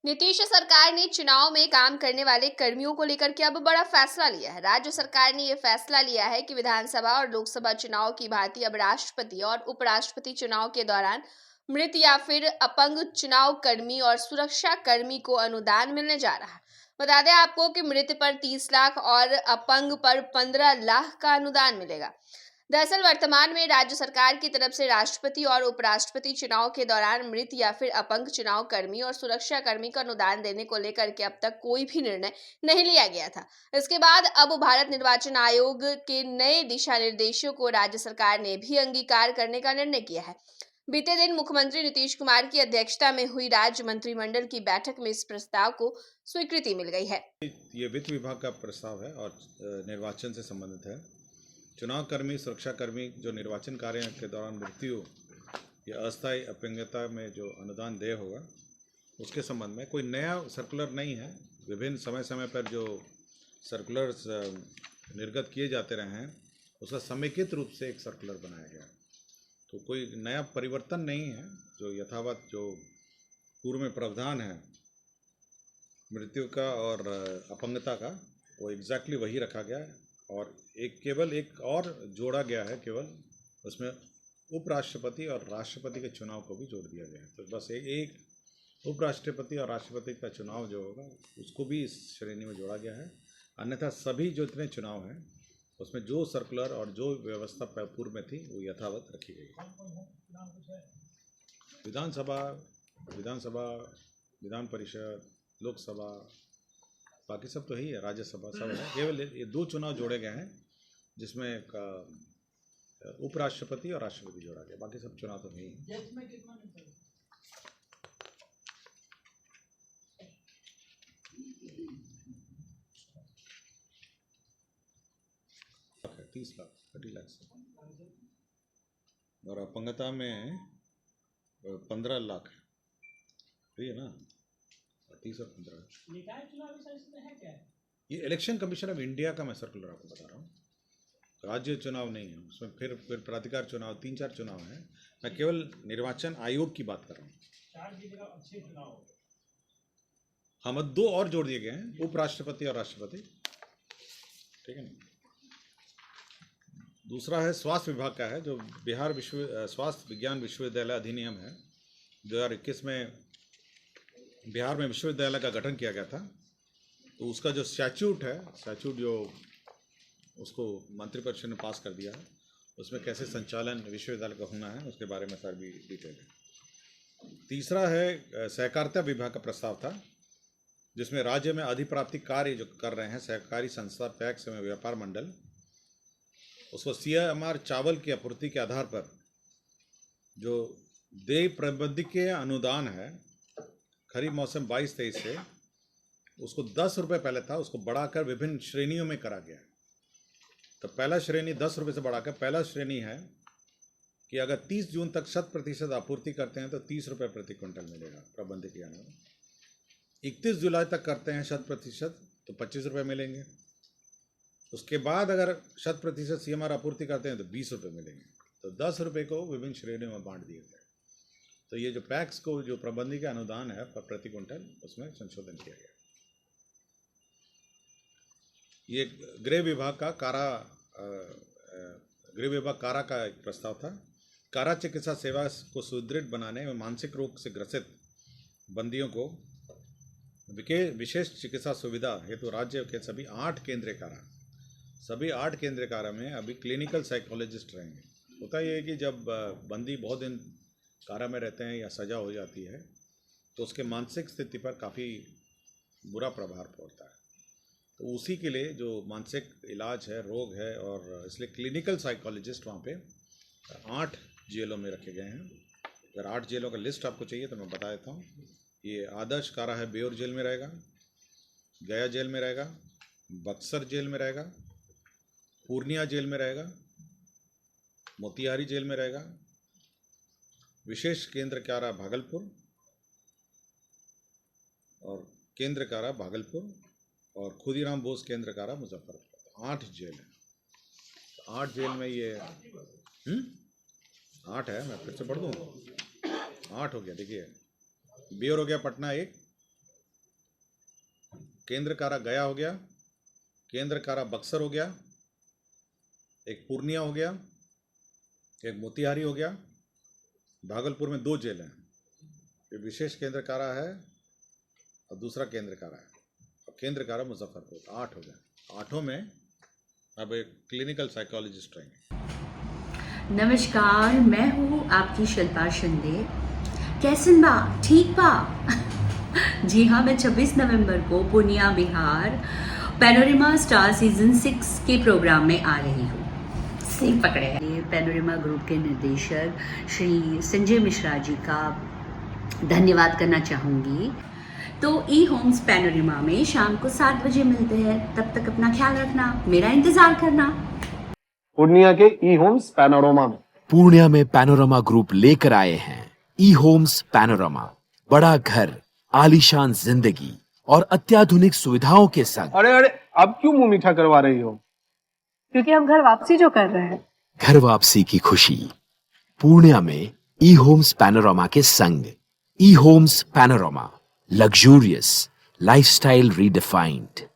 नीतीश सरकार ने चुनाव में काम करने वाले कर्मियों को लेकर के अब बड़ा फैसला लिया है। राज्य सरकार ने यह फैसला लिया है कि विधानसभा और लोकसभा चुनाव की भांति अब राष्ट्रपति और उपराष्ट्रपति चुनाव के दौरान मृत या फिर अपंग चुनाव कर्मी और सुरक्षा कर्मी को अनुदान मिलने जा रहा है। बता दें आपको कि मृत पर 30 लाख और अपंग पर 15 लाख का अनुदान मिलेगा। दरअसल वर्तमान में राज्य सरकार की तरफ से राष्ट्रपति और उपराष्ट्रपति चुनाव के दौरान मृत या फिर अपंग चुनाव कर्मी और सुरक्षा कर्मी को अनुदान देने को लेकर के अब तक कोई भी निर्णय नहीं लिया गया था। इसके बाद अब भारत निर्वाचन आयोग के नए दिशा निर्देशों को राज्य सरकार ने भी अंगीकार करने का निर्णय किया है। बीते दिन मुख्यमंत्री नीतीश कुमार की अध्यक्षता में हुई राज्य मंत्रिमंडल की बैठक में इस प्रस्ताव को स्वीकृति मिल गई है। ये वित्त विभाग का प्रस्ताव है और निर्वाचन से संबंधित है। चुनाव कर्मी, सुरक्षा कर्मी जो निर्वाचन कार्य के दौरान मृत्यु या अस्थायी अपंगता में जो अनुदान देय होगा, उसके संबंध में कोई नया सर्कुलर नहीं है। विभिन्न समय समय पर जो सर्कुलर्स निर्गत किए जाते रहे हैं, उसका समेकित रूप से एक सर्कुलर बनाया गया। तो कोई नया परिवर्तन नहीं है। जो यथावत जो पूर्व में प्रावधान है मृत्यु का और अपंगता का, वो एग्जैक्टली वही रखा गया है। और केवल एक और जोड़ा गया है, केवल उसमें उपराष्ट्रपति और राष्ट्रपति के चुनाव को भी जोड़ दिया गया है। तो बस एक उपराष्ट्रपति और राष्ट्रपति का चुनाव जो होगा उसको भी इस श्रेणी में जोड़ा गया है। अन्यथा सभी जो इतने चुनाव हैं उसमें जो सर्कुलर और जो व्यवस्था पूर्व में थी वो यथावत रखी गई है। विधानसभा, विधान परिषद, लोकसभा, बाकी सब तो ही है, राज्यसभा सब है। केवल ये दो चुनाव जोड़े गए हैं जिसमें उपराष्ट्रपति और राष्ट्रपति जोड़ा गया, बाकी सब चुनाव तो नहीं है। 30 लाख 30 लाख से, और अपंगता में 15 लाख है ना, 30 और 15। निकाय चुनाव है क्या? ये इलेक्शन कमीशन ऑफ इंडिया का मैं सर्कुलर आपको बता रहा हूँ, राज्य चुनाव नहीं है। उसमें फिर प्राधिकार चुनाव, 3-4 चुनाव हैं। मैं केवल निर्वाचन आयोग की बात कर रहा हूँ। 4 जगह अच्छे चुनाव हो गए। हम 2 और जोड़ दिए गए हैं, उपराष्ट्रपति और राष्ट्रपति, ठीक है ना। दूसरा है स्वास्थ्य विभाग का है, जो बिहार स्वास्थ्य विज्ञान विश्वविद्यालय अधिनियम है 2021 में बिहार में विश्वविद्यालय का गठन किया गया था। तो उसका जो स्टैच्यूट जो उसको मंत्रिपरिषद ने पास कर दिया है, उसमें कैसे संचालन विश्वविद्यालय का होना है उसके बारे में सारी डिटेल है। तीसरा है सहकारिता विभाग का प्रस्ताव था, जिसमें राज्य में अधिप्राप्ति कार्य जो कर रहे हैं सहकारी संस्था, पैक्स एवं व्यापार मंडल, उसको CMR चावल की आपूर्ति के आधार पर जो देय प्रबंधकीय अनुदान है खरीफ मौसम 22-23 से, उसको 10 रुपये पहले था, उसको बढ़ाकर विभिन्न श्रेणियों में करा गया। तो पहला श्रेणी 10 रुपये से बढ़ाकर पहला श्रेणी है कि अगर 30 जून तक 100% आपूर्ति करते हैं तो 30 रुपये प्रति क्विंटल मिलेगा प्रबंधकीय अनुदान। 31 जुलाई तक करते हैं 100% तो 25 रुपये मिलेंगे। उसके बाद अगर 100% CMR आपूर्ति करते हैं तो 20 रुपये मिलेंगे। तो 10 रुपये को विभिन्न श्रेणियों में बांट दिए गए। तो ये जो पैक्स को जो प्रबंधकीय अनुदान है प्रति क्विंटल, उसमें संशोधन किया गया। ये गृह विभाग कारा का एक प्रस्ताव था। कारा चिकित्सा सेवा को सुदृढ़ बनाने में मानसिक रोग से ग्रसित बंदियों को विशेष चिकित्सा सुविधा हेतु राज्य के सभी 8 केंद्रीय कारा में अभी क्लिनिकल साइकोलॉजिस्ट रहेंगे। होता यह है कि जब बंदी बहुत दिन कारा में रहते हैं या सजा हो जाती है तो उसके मानसिक स्थिति पर काफ़ी बुरा प्रभाव पड़ता है। तो उसी के लिए जो मानसिक इलाज है, रोग है, और इसलिए क्लिनिकल साइकोलॉजिस्ट वहाँ पे 8 जेलों में रखे गए हैं। अगर 8 जेलों का लिस्ट आपको चाहिए तो मैं बता देता हूँ। ये आदर्श कारा है, बेउर जेल में रहेगा, गया जेल में रहेगा, बक्सर जेल में रहेगा, पूर्णिया जेल में रहेगा, मोतिहारी जेल में रहेगा, विशेष केंद्र कारा भागलपुर और केंद्र कारा भागलपुर और खुदीराम बोस केंद्र कारा मुजफ्फरपुर। 8 जेल है। 8 जेल में ये 8 है। मैं फिर से पढ़ दूँ, 8 हो गया। देखिए, बेउर हो गया पटना 1, केंद्र कारा गया हो गया, केंद्र कारा बक्सर हो गया, एक पूर्णिया हो गया, एक मोतिहारी हो गया, भागलपुर में 2 जेल हैं। ये विशेष केंद्र कारा है और दूसरा केंद्र कारा है। और केंद्र कारा मुजफ्फरपुर, 8 हो गया। 8 में अब एक क्लिनिकल साइकोलॉजिस्ट रहेंगे। नमस्कार, मैं हूँ आपकी शिल्पा शिंदे। कैसन बा? ठीक बा? जी हाँ, मैं 26 नवंबर को Purnia Bihar panorama star season 6 के प्रोग्राम में आ रही हूँ। सही पकड़े हैं। ये पैनोरमा ग्रुप के निर्देशक श्री संजय मिश्रा जी का धन्यवाद करना चाहूँगी। तो ई होम्स पैनोरमा में शाम को 7 बजे मिलते हैं। तब तक अपना ख्याल रखना, मेरा इंतजार करना। पूर्णिया के ई होम्स पैनोरमा में पूर्णिया में पैनोरमा ग्रुप लेकर आए हैं ई होम्स पैनोरमा। बड़ा घर, आलीशान जिंदगी और अत्याधुनिक सुविधाओं के संग। अरे अब क्यों मुंह मीठा करवा रही हो? क्योंकि हम घर वापसी जो कर रहे हैं। घर वापसी की खुशी पूर्णिया में ई होम्स पैनोरमा के संग। ई homes panorama, luxurious lifestyle redefined.